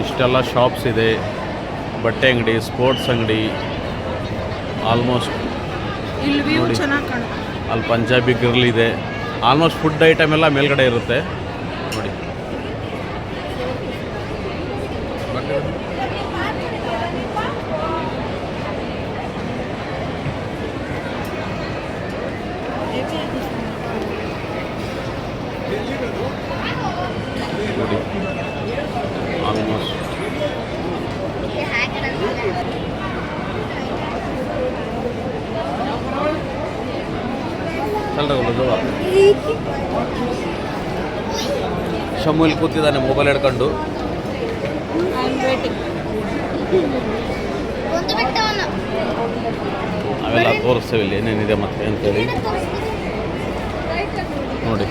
ಇಷ್ಟೆಲ್ಲ ಶಾಪ್ಸ್ ಇದೆ, ಬಟ್ಟೆ ಅಂಗಡಿ, ಸ್ಪೋರ್ಟ್ಸ್ ಅಂಗಡಿ, ಆಲ್ಮೋಸ್ಟ್ ಇಲ್ಲಿ ವ್ಯೂ ನೋಡಿ. ಚೆನ್ನಾಗಿ ಕಾಣುತ್ತೆ. ಅಲ್ಲಿ ಪಂಜಾಬಿ ಗ್ರಿಲ್ ಇದೆ. ಆಲ್ಮೋಸ್ಟ್ ಫುಡ್ ಐಟಮ್ ಎಲ್ಲ ಮೇಲ್ಗಡೆ ಇರುತ್ತೆ ನೋಡಿ. ನೋಡಿ ಆಲ್ಮೋಸ್ಟ್ ಶಮ್ಮು ಇಲ್ಲಿ ಕೂತಿದ್ದಾನೆ ಮೊಬೈಲ್ ಹಿಡ್ಕೊಂಡು. ಅವೆಲ್ಲ ತೋರಿಸ್ತೇವೆ ಇಲ್ಲಿ ಏನೇನಿದೆ ಮತ್ತೆ ಅಂತೇಳಿ ನೋಡಿ.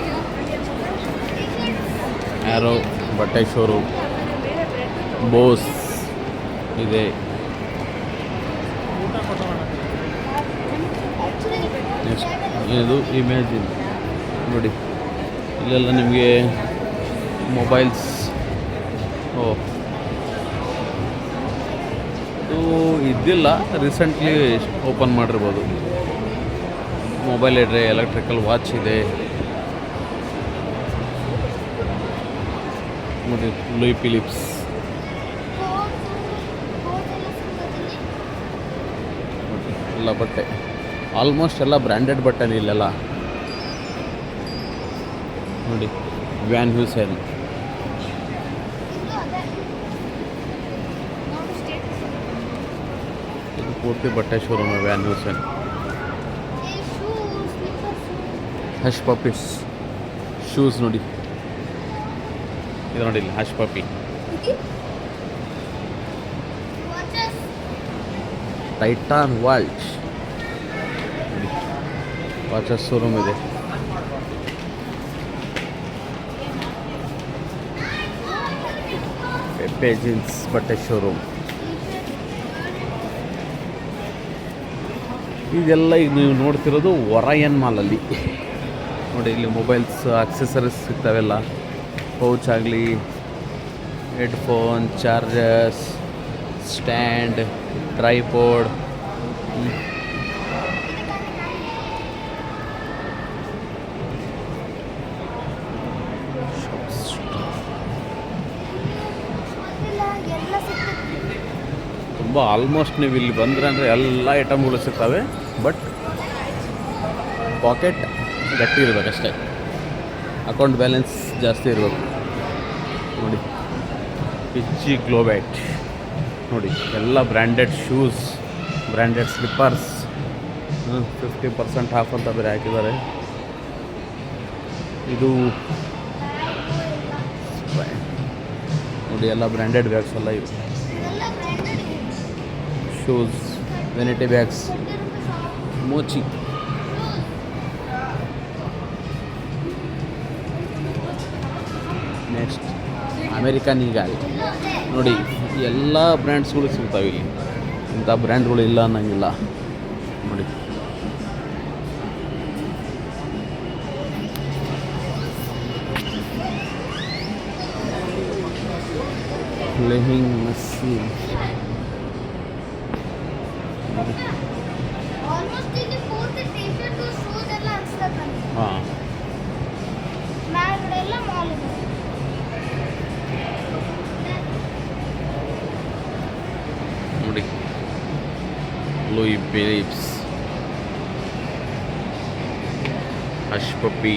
ಯಾರೋ ಬಟ್ಟೆ ಶೋರೂಮ್, ಬೋಸ್ ಇದೆ. ನೆಕ್ಸ್ಟ್ ಇದು ಇಮೇಜಿನ್ ನೋಡಿ. ಇಲ್ಲೆಲ್ಲ ನಿಮಗೆ ಮೊಬೈಲ್ಸ್. ಇದು ಇದ್ದಿಲ್ಲ, ರೀಸೆಂಟ್ಲಿ ಓಪನ್ ಮಾಡಿರ್ಬೋದು. ಮೊಬೈಲ್ ಇದೆ, ಎಲೆಕ್ಟ್ರಿಕಲ್ ವಾಚ್ ಇದೆ ನೋಡಿ. ಲೂಯಿ ಫಿಲಿಪ್ಸ್ ಎಲ್ಲ ಬಟ್ಟೆ, ಆಲ್ಮೋಸ್ಟ್ ಎಲ್ಲ ಬ್ರ್ಯಾಂಡೆಡ್ ಬಟ್ಟೆನೇ ಇಲ್ಲೆಲ್ಲ ನೋಡಿ. ವ್ಯಾನ್ ಹ್ಯೂಸೆನ್, ಇದು ಪೂರ್ತಿ ಬಟ್ಟೆ ಶೋರೂಮ್. ವ್ಯಾನ್ ಹ್ಯೂಸೆನ್, ಹಶ್ ಪಪ್ಪೀಸ್ ಶೂಸ್ ನೋಡಿ. ಇದು ನೋಡಿ ಇಲ್ಲಿ ಹಶ್ ಪಪ್ಪಿ. ಟೈಟಾನ್ ವಾಲ್ಚ್ ವಾಚಸ್ ಶೋರೂಮ್ ಇದೆ. ಪೆಪ್ಪೆ ಜೀನ್ಸ್ ಬಟ್ಟೆ ಶೋರೂಮ್. ಇದೆಲ್ಲ ಈಗ ನೀವು ನೋಡ್ತಿರೋದು ಒರಾಯನ್ ಮಾಲಲ್ಲಿ ನೋಡಿ. ಇಲ್ಲಿ ಮೊಬೈಲ್ಸ್, ಆಕ್ಸೆಸರೀಸ್ ಸಿಗ್ತಾವೆಲ್ಲ. ಪೌಚ್ ಆಗಲಿ, ಹೆಡ್ಫೋನ್, ಚಾರ್ಜರ್ಸ್, ಸ್ಟ್ಯಾಂಡ್, ಟ್ರೈಪೋಡ್. ತುಂಬ ಆಲ್ಮೋಸ್ಟ್ ನೀವು ಇಲ್ಲಿ ಬಂದರೆ ಅಂದರೆ ಎಲ್ಲ ಐಟಮ್ಗಳು ಸಿಗ್ತವೆ. ಬಟ್ ಪಾಕೆಟ್ ಗಟ್ಟಿ ಇರಬೇಕಷ್ಟೇ, ಅಕೌಂಟ್ ಬ್ಯಾಲೆನ್ಸ್ ಜಾಸ್ತಿ ಇರಬೇಕು ನೋಡಿ. ಪಿಚ್ಚಿ ಗ್ಲೋಬ್ಯಾಟ್ ನೋಡಿ. ಎಲ್ಲ branded shoes, branded slippers. 50% of ಅಂತ ಬೇರೆ ಹಾಕಿದ್ದಾರೆ. ಇದು ನೋಡಿ ಎಲ್ಲ ಬ್ರ್ಯಾಂಡೆಡ್ ಬ್ಯಾಗ್ಸ್ ಎಲ್ಲ ಇವು. Shoes, vanity bags, Mochi. Next American Eagle ನೋಡಿ. ಎಲ್ಲ ಬ್ರ್ಯಾಂಡ್ಸ್ಗಳು ಸಿಗ್ತಾವೆ ಇಲ್ಲಿ, ಇಂಥ ಬ್ರ್ಯಾಂಡ್ಗಳು ಇಲ್ಲ ಅನ್ನಂಗಿಲ್ಲ ನೋಡಿ. ಲೆಹಿಂಗ್ ಮಸೀನ್ ಹಾಂ. ನೋಡಿ ಲೂಯಿ ಫಿಲಿಪ್ಸ್, ಹಶ್ ಪಪ್ಪಿ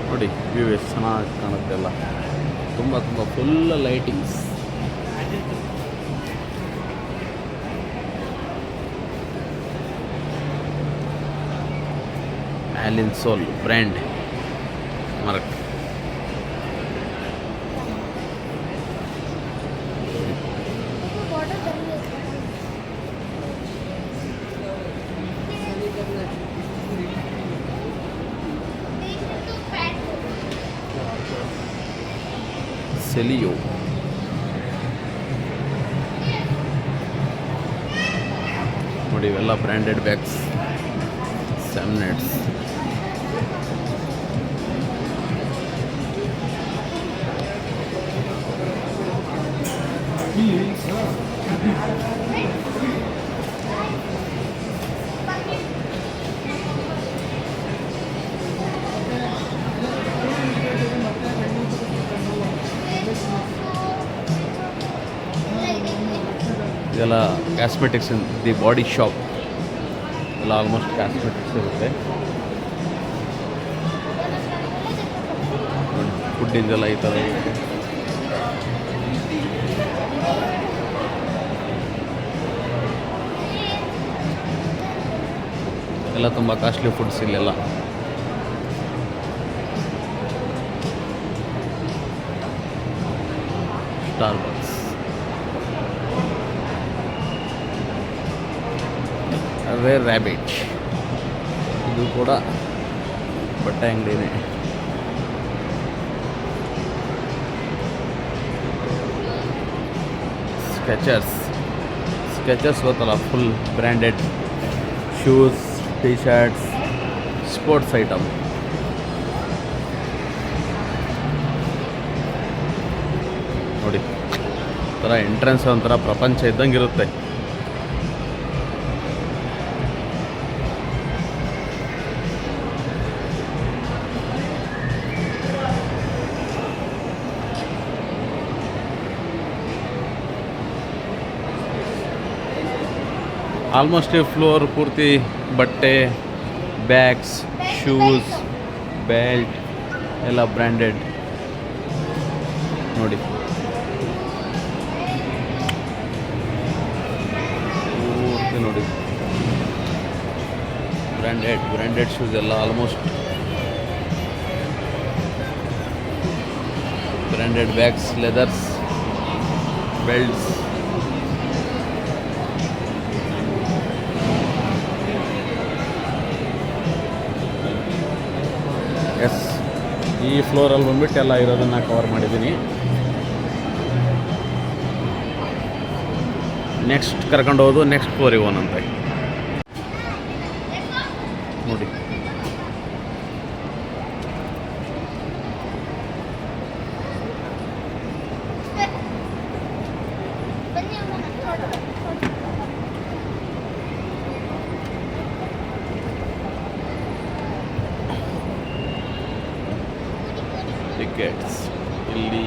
ನೋಡಿ. ವ್ಯೂ ಎಷ್ಟು ಚೆನ್ನಾಗಿ ಕಾಣುತ್ತೆ ಎಲ್ಲ. ತುಂಬ ಫುಲ್ ಲೈಟಿಂಗ್ಸ್. ಆಲಿನ್ ಸೋಲ್ ಬ್ರ್ಯಾಂಡ್ ಮಾರ್ಕ್. ಸೆಲಿಯೋ ನೋಡಿ. ಇವೆಲ್ಲ ಬ್ರ್ಯಾಂಡೆಡ್ ಬ್ಯಾಗ್ಸ್. ಸ್ಯಾಮ್ನೆಟ್ಸ್ ಇದೆಲ್ಲ ಕಾಸ್ಮೆಟಿಕ್ಸ್ ದಿ ಬಾಡಿ ಶಾಪ್ ಎಲ್ಲ ಆಲ್ಮೋಸ್ಟ್ ಕಾಸ್ಮೆಟಿಕ್ಸ್ ಇರುತ್ತೆ. ಫುಡ್ಡಿಂದೆಲ್ಲ ಈ ಥರ ಇರುತ್ತೆ. ಎಲ್ಲ ತುಂಬ ಕಾಸ್ಟ್ಲಿ ಫುಡ್ಸ್ ಇಲ್ಲೆಲ್ಲ. ಸ್ಟಾರ್ಬಕ್ಸ್, ಅದೇ ರ್ಯಾಬಿಟ್, ಇದು ಕೂಡ ಬಟ್ಟೆ ಅಂಗಡಿನೇ. ಸ್ಕೆಚರ್ಸ್ ಗೊತ್ತಲ್ಲ, full branded shoes, T shirts, sports item. ನೋಡಿ ಥರ ಎಂಟ್ರೆನ್ಸ್ ಒಂಥರ ಪ್ರಪಂಚ ಇದ್ದಂಗೆ ಇರುತ್ತೆ. ಆಲ್ಮೋಸ್ಟ್ ಈ ಫ್ಲೋರ್ ಪೂರ್ತಿ ಬಟ್ಟೆ, ಬ್ಯಾಗ್ಸ್, ಶೂಸ್, ಬೆಲ್ಟ್ ಎಲ್ಲ ಬ್ರ್ಯಾಂಡೆಡ್. ನೋಡಿ ಪೂರ್ತಿ ನೋಡಿ ಬ್ರ್ಯಾಂಡೆಡ್ ಶೂಸ್ ಎಲ್ಲ almost. Branded bags, leathers, belts. Yes, ಈ ಫ್ಲೋರಲ್ಲಿ ಬಂದ್ಬಿಟ್ಟು ಎಲ್ಲ ಇರೋದನ್ನು ಕವರ್ ಮಾಡಿದ್ದೀನಿ. ನೆಕ್ಸ್ಟ್ ಕರ್ಕೊಂಡು ಹೋಗೋದು ನೆಕ್ಸ್ಟ್ ಫ್ಲೋರಿಗೆ ಹೋಗೋಣಂತೆ. ನೋಡಿ ಟಿಕೆಟ್ಸ್, ಇಲ್ಲಿ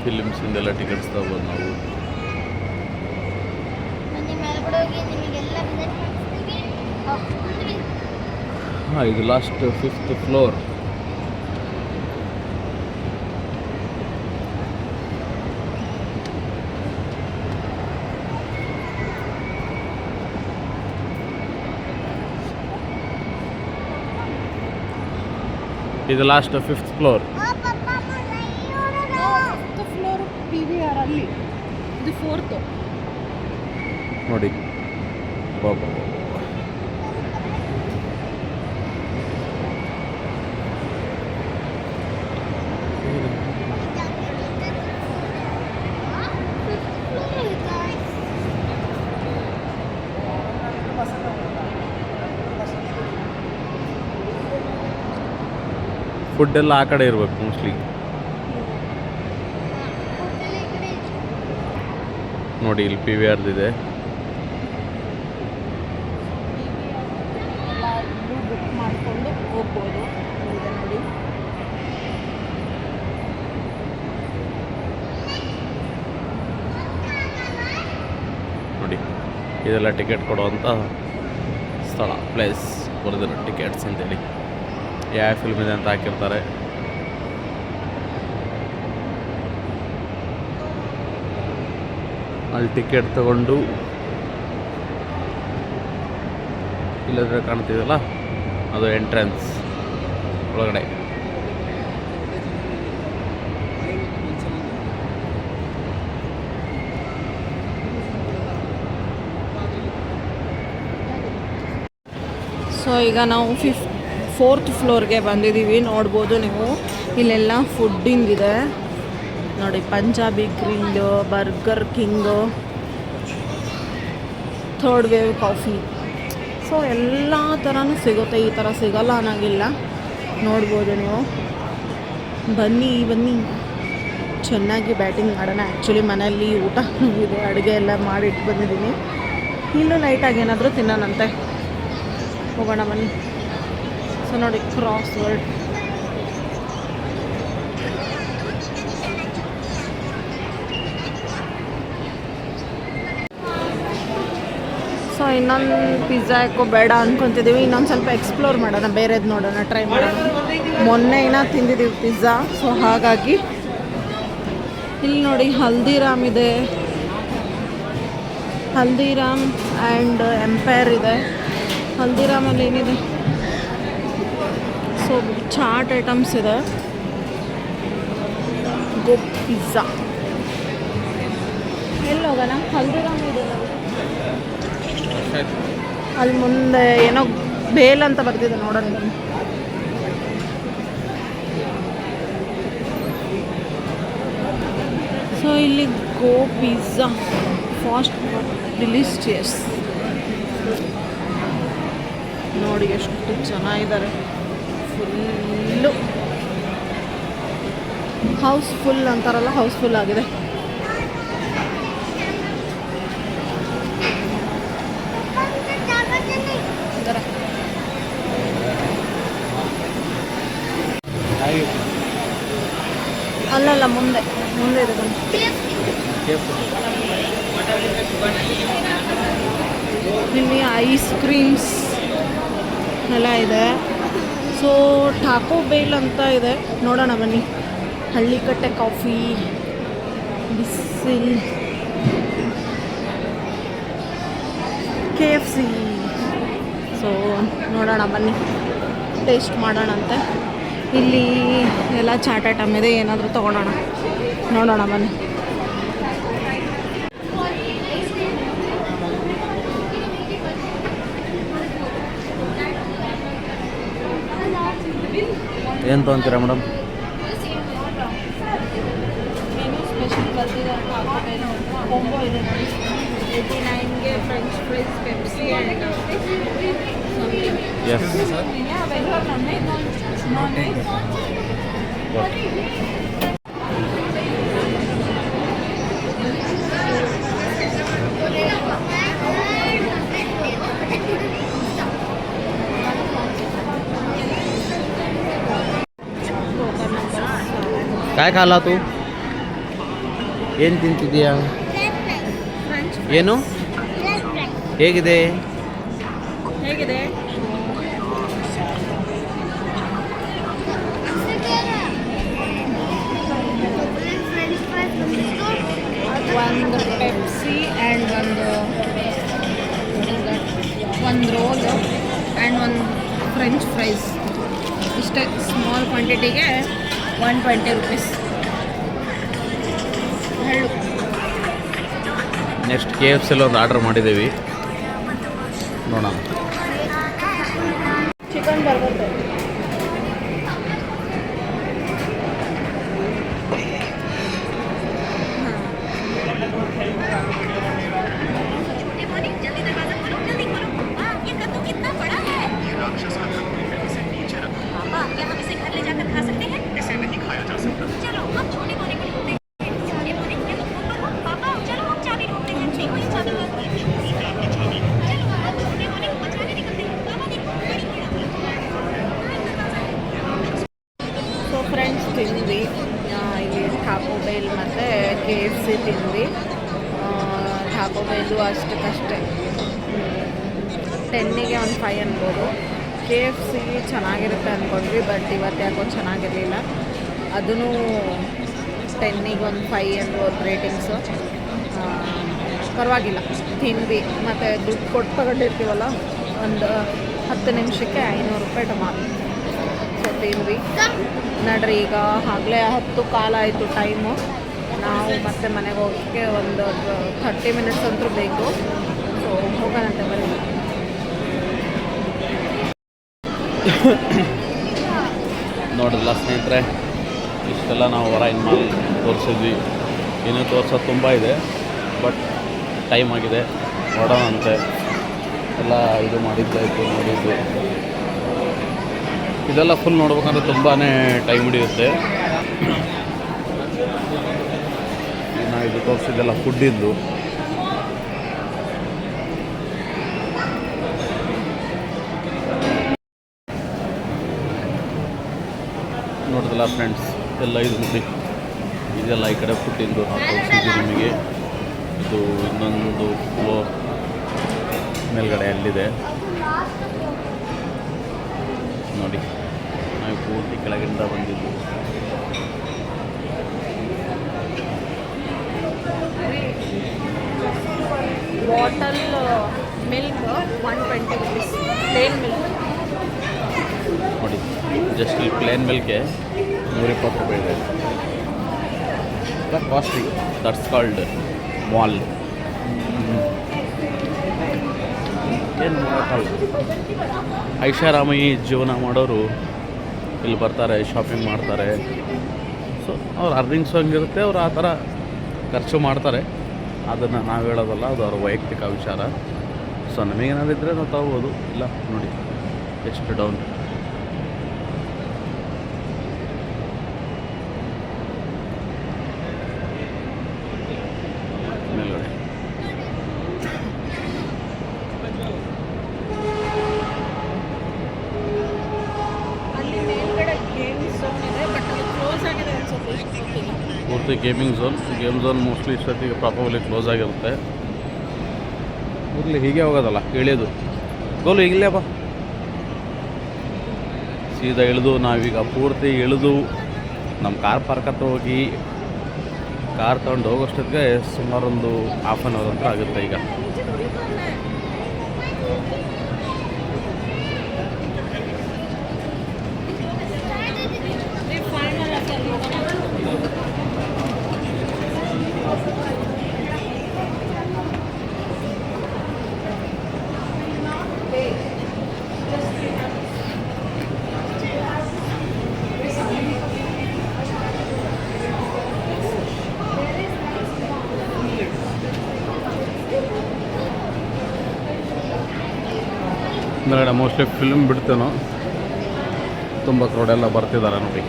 ಫಿಲಿಮ್ಸಿಂದೆಲ್ಲ ಟಿಕೆಟ್ಸ್ ತಗೋಬೋದು ನಾವು. ಹಾಂ, ಇದು ಲಾಸ್ಟ್ 5th ಫ್ಲೋರ್. ಇದು last 5th floor. Floor PVR ಅಲ್ಲಿ, ಇದು 4th. ನೋಡಿ ಬಾಬಾ, ಫುಡ್ ಎಲ್ಲ ಆ ಕಡೆ ಇರಬೇಕು ಮೋಸ್ಟ್ಲಿ. ನೋಡಿ ಇಲ್ಲಿ PVR ಇದೆ. ಬುಕ್ ಮಾಡಿಕೊಂಡು ಹೋಗ್ಬೋದು. ನೋಡಿ ನೋಡಿ ಇದೆಲ್ಲ ಟಿಕೆಟ್ ಕೊಡುವಂಥ ಸ್ಥಳ, ಪ್ಲೇಸ್ ಬರೆದಿರೋ ಟಿಕೆಟ್ಸ್ ಅಂತೇಳಿ ಯಾವ ಫಿಲ್ಮ್ ಇದೆ ಅಂತ ಹಾಕಿರ್ತಾರೆ. ಅಲ್ಲಿ ಟಿಕೆಟ್ ತಗೊಂಡು ಇಲ್ಲದ್ರೆ ಕಾಣ್ತಿದೆಯಲ್ಲ ಅದು ಎಂಟ್ರೆನ್ಸ್ ಒಳಗಡೆ. ಸೊ ಈಗ ನಾವು 4th ಫ್ಲೋರ್ಗೆ ಬಂದಿದ್ದೀವಿ. ನೋಡ್ಬೋದು ನೀವು, ಇಲ್ಲೆಲ್ಲ ಫುಡ್ಡಿಂಗಿದೆ ನೋಡಿ. Punjabi grill, burger king, third wave coffee. So ಎಲ್ಲ ಥರನೂ ಸಿಗುತ್ತೆ, ಈ ಥರ ಸಿಗೋಲ್ಲ ಅನ್ನೋಂಗಿಲ್ಲ. ನೋಡ್ಬೋದು ನೀವು. ಬನ್ನಿ ಚೆನ್ನಾಗಿ ಬ್ಯಾಟಿಂಗ್ ಮಾಡೋಣ. ಆ್ಯಕ್ಚುಲಿ ಮನೆಯಲ್ಲಿ ಊಟ ಇದೆ, ಅಡುಗೆ ಎಲ್ಲ ಮಾಡಿಟ್ಟು ಬಂದಿದ್ದೀನಿ. ಇಲ್ಲೂ ಲೈಟಾಗಿ ಏನಾದರೂ ತಿನ್ನೋಣಂತೆ. ಹೋಗೋಣ ಬನ್ನಿ. ಸೊ ನೋಡಿ, ಕ್ರಾಸ್ ವರ್ಡ್. ಇನ್ನೊಂದು ಪಿಜ್ಜಾ ಯಾಕೋ ಬೇಡ ಅಂದ್ಕೊತಿದ್ದೀವಿ. ಇನ್ನೊಂದು ಸ್ವಲ್ಪ ಎಕ್ಸ್ಪ್ಲೋರ್ ಮಾಡೋಣ, ಬೇರೆದು ನೋಡೋಣ, ಟ್ರೈ ಮಾಡೋಣ. ಮೊನ್ನೆ ತಿಂದಿದ್ದೀವಿ ಪಿಜ್ಜಾ, ಸೊ ಹಾಗಾಗಿ ಇಲ್ಲಿ ನೋಡಿ ಹಲ್ದಿರಾಮ್ ಇದೆ, ಹಲ್ದಿರಾಮ್ ಆ್ಯಂಡ್ ಎಂಪೈರ್ ಇದೆ. ಹಲ್ದಿರಾಮಲ್ಲಿ ಏನಿದೆ, ಸೊ ಚಾಟ್ ಐಟಮ್ಸ್ ಇದೆ. ಗೋ ಪಿಜ್ಜಾ ಎಲ್ಲಿ ಹೋಗೋಣ? ಹಲ್ದಿರಾಮ್ ಇದೆ ಅಲ್ಲಿ ಮುಂದೆ, ಏನೋ ಬೇಲ್ ಅಂತ ಬರ್ತಿದೆ, ನೋಡೋಣ ಬನ್ನಿ. ಸೊ ಇಲ್ಲಿ ಗೋ ಪಿಜ್ಜಾ, ಫಾಸ್ಟ್ ಡಿಲಿಷಿಯಸ್. ನೋಡಿ ಎಷ್ಟು ಚೆನ್ನಾಗಿದ್ದಾರೆ, ಫುಲ್ಲು ಹೌಸ್ಫುಲ್ ಅಂತಾರಲ್ಲ, ಹೌಸ್ಫುಲ್ ಆಗಿದೆ. ಅಲ್ಲಲ್ಲ, ಮುಂದೆ ಮುಂದೆ ಇದೆ ಬನ್ನಿ. ಇಲ್ಲಿ ಐಸ್ ಕ್ರೀಮ್ಸ್ ಎಲ್ಲ ಇದೆ. ಸೊ ಟಾಕೋ ಬೇಲ್ ಅಂತ ಇದೆ, ನೋಡೋಣ ಬನ್ನಿ. ಹಳ್ಳಿಕಟ್ಟೆ ಕಾಫಿ, ಬಿಸಿಲ್, KFC. ಸೊ ನೋಡೋಣ ಬನ್ನಿ, ಟೇಸ್ಟ್ ಮಾಡೋಣಂತೆ. ಇಲ್ಲಿ ಎಲ್ಲ ಚಾಟ್ ಐಟಮ್ ಇದೆ, ಏನಾದರೂ ತೊಗೊಳೋಣ, ನೋಡೋಣ ಬನ್ನಿ. ಏನು ತೊಗೊಂತೀರಾ ಮೇಡಮ್? ಸ್ಪೆಷಲ್ ಬರ್ತಿದೆ, ಕೊಂಬೋ ಇದೆ ನೋಡಿ. 89ಗೆ ಫ್ರೆಂಚ್ ಫ್ರೈಸ್, ಪೆಪ್ಸಿ ಆ್ಯಂಡ್ ಎಸ್ काय खाला तू? ಏನು ತಿಂತಿದ್ದೀಯಾ? ಏನು ಹೇಗಿದೆ? ಹೇಗಿದೆ? ಒಂದು ಪೆಪ್ಸಿ ಆ್ಯಂಡ್ ಒಂದು ರೋಲ್ ಆ್ಯಂಡ್ ಒಂದು ಫ್ರೆಂಚ್ ಫ್ರೈಸ್. ಇಷ್ಟೇ, ಸ್ಮಾಲ್ ಕ್ವಾಂಟಿಟಿಗೆ 120 ರೂಪೀಸ್. ಹೇಳು. ನೆಕ್ಸ್ಟ್ KFC ಒಂದು ಆರ್ಡರ್ ಮಾಡಿದ್ದೀವಿ, ನೋಡೋಣ. Chicken burger. ಸೊ ಫ್ರೆಂಡ್ಸ್, ತಿಂದ್ವಿ ಇಲ್ಲಿ ಟಾಕೋ ಬೇಲ್ ಮತ್ತು KFC ತಿಂದ್ವಿ. ಟಾಕೋ ಬೇಲು ಅಷ್ಟಕ್ಕಷ್ಟೇ, 10ಗೆ ಒಂದು 5 ಅನ್ಬೋದು. KFC ಚೆನ್ನಾಗಿರುತ್ತೆ ಅಂದ್ಕೊಂಡ್ವಿ, ಬಟ್ ಇವತ್ತು ಯಾಕೋ ಚೆನ್ನಾಗಿರಲಿಲ್ಲ. ಅದೂ 10ಗೆ ಒಂದು 5 ಅನ್ಬೋದು ರೇಟಿಂಗ್ಸು. ಪರವಾಗಿಲ್ಲ, ತಿಂದ್ವಿ. ಮತ್ತು ದುಡ್ಡು ಕೊಟ್ಟು ತಗೊಂಡಿರ್ತೀವಲ್ಲ, ಒಂದು 10 ನಿಮಿಷಕ್ಕೆ 500 ರೂಪಾಯಿ ಡಮಾಲ್. ಸೊ ತಿಂದ್ವಿ. ನಡ್ರಿ, ಈಗ ಆಗಲೇ 10 ಕಾಲ ಆಯಿತು ಟೈಮು. ನಾವು ಮತ್ತೆ ಮನೆಗೆ ಹೋಗೋಕ್ಕೆ ಒಂದು 30 ಮಿನಿಟ್ಸ್ ಅಂತೂ ಬೇಕು. ಸೊ ಹೋಗೋಣಂತೆ ಬನ್ನಿ. ನೋಡಿದ್ರಲ್ಲ ಸ್ನೇಹಿತರೆ, ಇಷ್ಟೆಲ್ಲ ನಾವು ಹೊರಗಿನ ಮಾಲ್ ತೋರಿಸಿದ್ವಿ. ಇನ್ನೂ ತೋರಿಸೋದು ತುಂಬ ಇದೆ, ಬಟ್ ಟೈಮ್ ಆಗಿದೆ, ಹೊರಡೋಣಂತೆ. ಎಲ್ಲ ಇದು ಮಾಡಿದ್ದಾಯಿತು, ನೋಡಿದ್ದು ಇದೆಲ್ಲ ಫುಲ್ ನೋಡ್ಬೇಕಂದ್ರೆ ತುಂಬಾ ಟೈಮ್ ಹಿಡಿಯುತ್ತೆ. ನಾವು ಇದು ತೋರಿಸಿದ್ದೆಲ್ಲ ಫುಡ್ಡಿದ್ದು. ನೋಡಿದ್ರಲ್ಲ ಫ್ರೆಂಡ್ಸ್, ಎಲ್ಲ ಇದು ನೋಡಿ, ಇದೆಲ್ಲ ಈ ಕಡೆ ಫುಡ್ಡಿದ್ದು ನಾವು ತೋರಿಸಿದ್ವಿ ನಿಮಗೆ. ಇದು ಇನ್ನೊಂದು ಫ್ಲೋರ್ ಮೇಲ್ಗಡೆ ಅಲ್ಲಿದೆ ನೋಡಿ. ನಾವು ಪೂರ್ತಿ ಕೆಳಗಿಂದ ಬಂದಿದ್ದು. Bottle milk 120 rupees, plain milk. ನೋಡಿ ಜಸ್ಟ್ ಈ ಪ್ಲೇನ್ ಮಿಲ್ಕ್ಗೆ 120 ರೂಪಾಯಿ ಇದೆ. ಕಾಸ್ಟ್ಲಿ. That's called mall. ಏನು ಮಾಡೋಕ್ಕಲ್ಲ, ಐಷಾರಾಮಿ ಜೀವನ ಮಾಡೋರು ಇಲ್ಲಿ ಬರ್ತಾರೆ, ಶಾಪಿಂಗ್ ಮಾಡ್ತಾರೆ. ಸೊ ಅವ್ರ ಅರ್ನಿಂಗ್ಸ್ ಹಂಗಿರುತ್ತೆ, ಅವ್ರು ಆ ಥರ ಖರ್ಚು ಮಾಡ್ತಾರೆ. ಅದನ್ನು ನಾವು ಹೇಳೋದಲ್ಲ, ಅದು ಅವ್ರ ವೈಯಕ್ತಿಕ ವಿಚಾರ. ಸೊ ನಮಗೇನಾದ್ರು ಇದ್ದರೆ ನಾವು ತಗೋಬೋದು. ಇಲ್ಲ ನೋಡಿ ಎಷ್ಟು ಡೌನ್. ಮೇಲ್ಗಡೆ ಅಲ್ಲಿ ಮೇಲ್ಗಡೆ ಗೇಮ್ ಝೋನ್ ಇದೆ, ಬಟ್ ಅದು ಕ್ಲೋಸ್ ಆಗಿದೆ ಅನ್ಸುತ್ತೆ. ಇಷ್ಟೊತ್ತಿಗೆ ಪೂರ್ತಿ ಗೇಮ್ ಝೋನ್ ಮೋಸ್ಟ್ಲಿ ಇಷ್ಟೊತ್ತಿಗೆ ಪ್ರಾಪರ್ಲಿ ಕ್ಲೋಸ್ ಆಗಿರುತ್ತೆ. ಇರಲಿ, ಹೀಗೆ ಹೋಗೋದಲ್ಲ, ಇಳಿಯೋದು. ಗೋಲು ಇಲ್ಲೇ ಬಾ, ಸೀದಾ ಇಳಿದು ನಾವೀಗ ಪೂರ್ತಿ ಇಳಿದು ನಮ್ಮ ಕಾರ್ ಪಾರ್ಕ್ ಹತ್ರ ಹೋಗಿ ಕಾರ್ ತೊಗೊಂಡು ಹೋಗೋಷ್ಟೊತ್ತಿಗೆ ಸುಮಾರೊಂದು ಹಾಫ್ ಆನ್ ಅವರ್ ಅಂತ ಆಗುತ್ತೆ. ಈಗ ಮೇಲ್ಗಡೆ ಮೋಸ್ಟ್ಲಿ ಫಿಲ್ಮ್ ಬಿಡ್ತೇನೋ, ತುಂಬ ಕ್ರೌಡೆಲ್ಲ ಬರ್ತಿದ್ದಾರೆ ನೋಡಿ.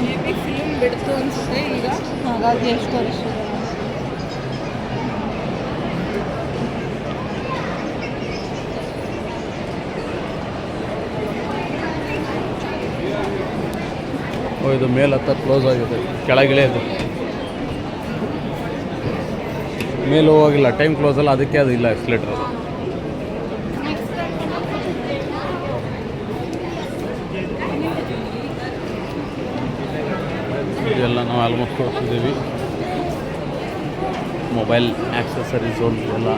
ಮೇ ಬಿ ಫಿಲ್ಮ್ ಬಿಡ್ತು ಅನಿಸುತ್ತೆ ಈಗ, ಹಾಗಾಗಿ ಎಷ್ಟು ವರ್ಷ. ಇದು ಮೇಲತ್ತ ಕ್ಲೋಸ್ ಆಗಿದೆ, ಕೆಳಗಿಳೆ ಇದೆ. ಮೇಲೆ ಹೋಗಿಲ್ಲ, ಟೈಮ್ ಕ್ಲೋಸ್ ಅಲ್ಲ, ಅದಕ್ಕೆ ಅದು ಇಲ್ಲ ಎಕ್ಸ್ಲೇಟರ್. ಇದೆಲ್ಲ ನಾವು ಆಲ್ಮೋಸ್ಟ್ ತೋರಿಸಿದ್ದೀವಿ. ಮೊಬೈಲ್ ಆಕ್ಸೆಸರಿ ಝೋನ್ ಎಲ್ಲ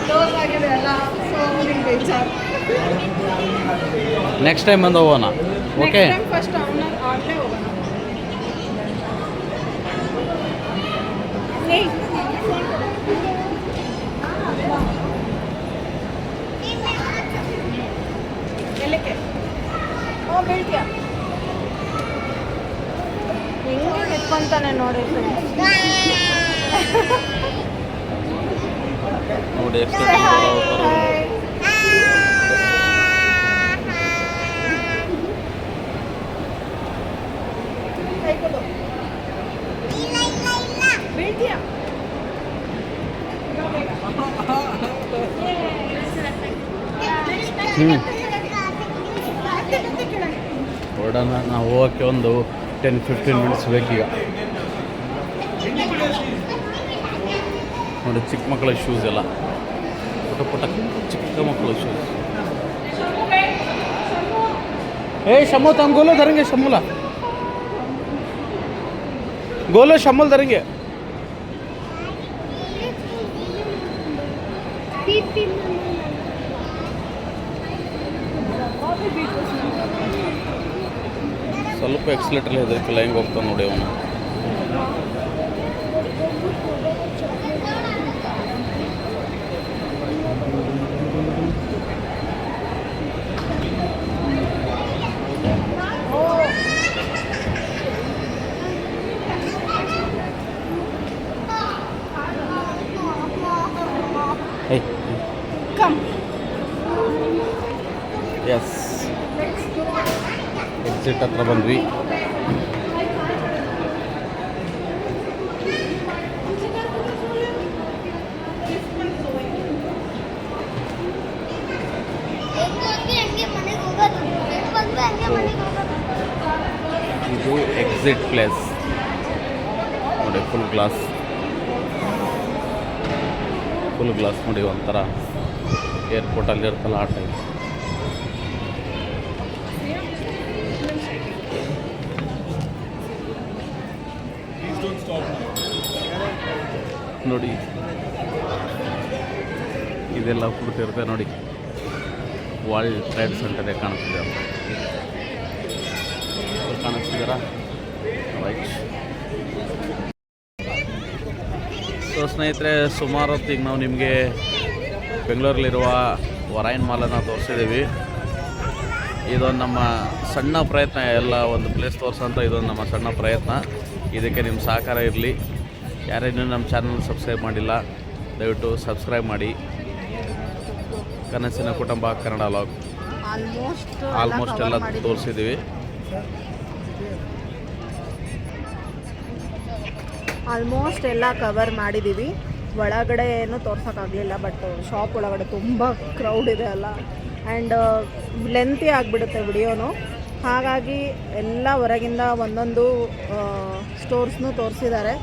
ಕ್ಲೋಸ್ ಆಗಿದೆ ಅಲ್ಲ, ಸೊ ನಿಮ್ಗೆ ಬೇಜಾರು. ನೆಕ್ಸ್ಟ್ ಟೈಮ್ ಬಂದು ಹೋಗೋಣ. ಓಕೆ, ಫಸ್ಟ್ ಆಡಲೇ ಹೋಗೋಣ. ಎಲ್ಲಕ್ಕೆ ಬೀಳ್ತೀಯ ಹೆಂಗೆ ನಿಂತ್ಕೊಂತಾನೆ ನೋಡಿ. ನೋಡಿ ಬೀಳ್ತೀಯ. ಹೊರಡೋಣ. ನಾವು ಹೋಗೋಕ್ಕೆ ಒಂದು 10-15 ಮಿನಿಟ್ಸ್ ಬೇಕೀಗ. ನೋಡಿ ಚಿಕ್ಕ ಮಕ್ಕಳ ಶೂಸ್ ಎಲ್ಲ, ಪುಟ್ಟ ಪುಟ್ಟ ಚಿಕ್ಕ ಮಕ್ಕಳ ಶೂಸ್. शम्मू तुम गोलो धरेंगे, शम्मूला गोलो शम्मूल धरेंगे. ಸ್ವಲ್ಪ ಎಕ್ಸ್ಲೇಟರ್ ಹೆದರಿಕೆ ಲೈಂಗ್ ಹೋಗ್ತಾನೆ ನೋಡಿ ಅವನು. ಎಸ್ ಎಕ್ಸಿಟ್ ಹತ್ರ ಬಂದ್ವಿ. ಇದು ಎಕ್ಸಿಟ್ ಪ್ಲೇಸ್ ನೋಡಿ, ಫುಲ್ ಗ್ಲಾಸ್ ನೋಡಿ, ಒಂಥರ ಏರ್ಪೋರ್ಟಲ್ಲಿ ಇರ್ತಲ್ಲ ಆ ಟೈಪ್. ನೋಡಿ ಇದೆಲ್ಲ ಕೂತಿರುತ್ತೆ ನೋಡಿ, ವರ್ಲ್ಡ್ ಟ್ರೇಡ್ ಸೆಂಟರೇ ಕಾಣಿಸ್ತಿದೆ ಅಂತ ಕಾಣಿಸ್ತಿದ್ದೀರಾ? ರೈಟ್. ಸೊ ಸ್ನೇಹಿತರೆ, ಸುಮಾರು ಹೊತ್ತಿಗೆ ನಾವು ನಿಮಗೆ ಬೆಂಗಳೂರಲ್ಲಿರುವ ಒರೈನ್ ಮಾಲನ್ನು ತೋರಿಸಿದ್ದೀವಿ. ಇದೊಂದು ನಮ್ಮ ಸಣ್ಣ ಪ್ರಯತ್ನ, ಎಲ್ಲ ಒಂದು ಪ್ಲೇಸ್ ತೋರಿಸೋಂಥ ಇದೊಂದು ನಮ್ಮ ಸಣ್ಣ ಪ್ರಯತ್ನ. ಇದಕ್ಕೆ ನಿಮ್ಮ ಸಹಕಾರ ಇರಲಿ. ಯಾರೇನೂ ನಮ್ಮ ಚಾನಲ್ ಸಬ್ಸ್ಕ್ರೈಬ್ ಮಾಡಿಲ್ಲ, ದಯವಿಟ್ಟು ಸಬ್ಸ್ಕ್ರೈಬ್ ಮಾಡಿ. ಕನಸಿನ ಕುಟುಂಬ ಕನ್ನಡ ಲಾಗ್ ಆಲ್ಮೋಸ್ಟ್ ಎಲ್ಲ ತೋರಿಸಿದ್ದೀವಿ. ಆಲ್ಮೋಸ್ಟ್ ಎಲ್ಲ ಕವರ್ ಮಾಡಿದ್ದೀವಿ. ಒಳಗಡೆ ಏನು ತೋರ್ಸೋಕ್ಕಾಗಲಿಲ್ಲ, ಬಟ್ ಶಾಪ್ ಒಳಗಡೆ ತುಂಬ ಕ್ರೌಡ್ ಇದೆ ಅಲ್ಲ, ಆ್ಯಂಡ್ ಲೆಂತಿ ಆಗಿಬಿಡುತ್ತೆ ವಿಡಿಯೋನು. ಹಾಗಾಗಿ ಎಲ್ಲ ಹೊರಗಿಂದ ಒಂದೊಂದು ಸ್ಟೋರ್ಸ್ನೂ ತೋರಿಸಿದ್ದಾರೆ.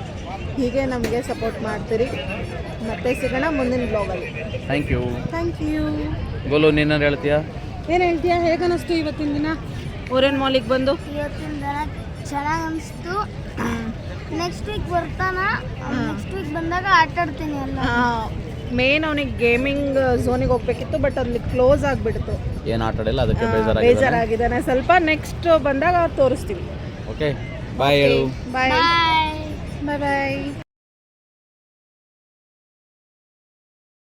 ಹೀಗೆ ನಮಗೆ ಸಪೋರ್ಟ್ ಮಾಡ್ತೀರಿ. ಮತ್ತೆ ಸಿಗೋಣ ಮುಂದಿನ ಬ್ಲಾಗಲ್ಲಿ. Thank you. ಗೋಲು, ನೀನು ಹೇಳ್ತೀಯಾ? ಏನು ಹೇಳ್ತೀಯಾ? ಹೇಗೆ ಅನ್ನಿಸ್ತು ಇವತ್ತಿನ ದಿನ ಒರೈನ್ ಮಾಲಿಗೆ ಬಂದು? ಇವತ್ತಿನ ದಿನ ಚೆನ್ನಾಗಿ ಅನಿಸ್ತು. ನೆಕ್ಸ್ಟ್ ವೀಕ್ ಬರ್ತಾನ, ನೆಕ್ಸ್ಟ್ ವೀಕ್ ಬಂದಾಗ ಆಟ ಆಡ್ತೀನಿ ಎಲ್ಲ. ಮೇನ್ ಅವನಿಗೆ ಗೇಮಿಂಗ್ ಝೋನಿಗೆ ಹೋಗ್ಬೇಕಿತ್ತು, ಬಟ್ ಅಲ್ಲಿ ಕ್ಲೋಸ್ ಆಗಿಬಿಡ್ತು. ಏನು ಆಟ ಆಡಿಲ್ಲ, ಅದಕ್ಕೆ ಬೇಜಾರಾಗಿದ್ದಾನೆ ಸ್ವಲ್ಪ. ನೆಕ್ಸ್ಟ್ ಬಂದಾಗ ತೋರಿಸ್ತೀವಿ. ಓಕೆ, ಬಾಯ್ ಹೇಳು. ಬಾಯ್ ಬಾಯ್. ಬಾಯ್ ಬಾಯ್.